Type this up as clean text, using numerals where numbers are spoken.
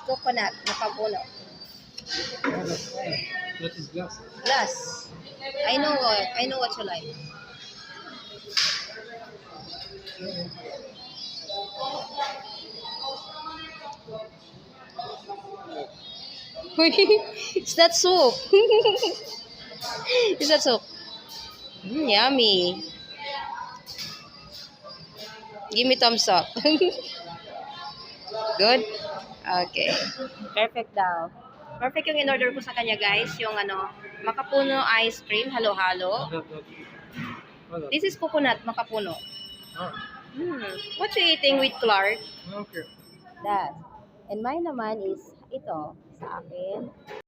coconut, makapuno. That is glass. Glass. I know what you like. It's not soup. It's not soup. Yummy. Give me thumbs up. Good? Okay. Perfect daw. Perfect yung in-order ko sa kanya, guys. Yung makapuno ice cream, halo-halo. This is coconut, makapuno. Oh, What you eating with Clark? okay. That. And mine naman is ito, sa akin.